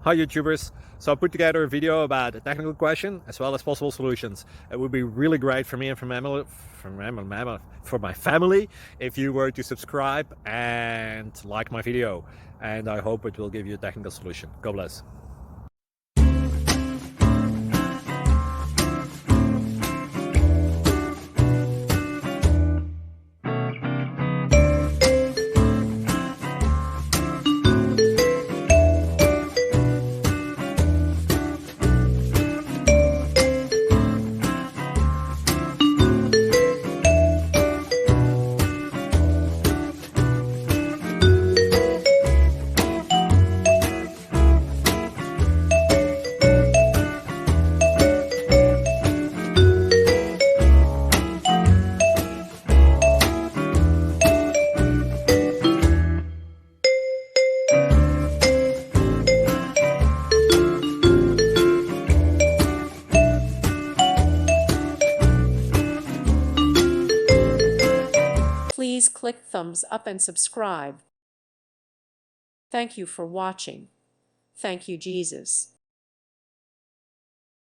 Hi YouTubers. So I put together a video about a technical question as well as possible solutions. It would be really great for me and for my family if you were to subscribe and like my video. And I hope it will give you a technical solution. God bless. Please click thumbs up and subscribe. Thank you for watching. Thank you, Jesus.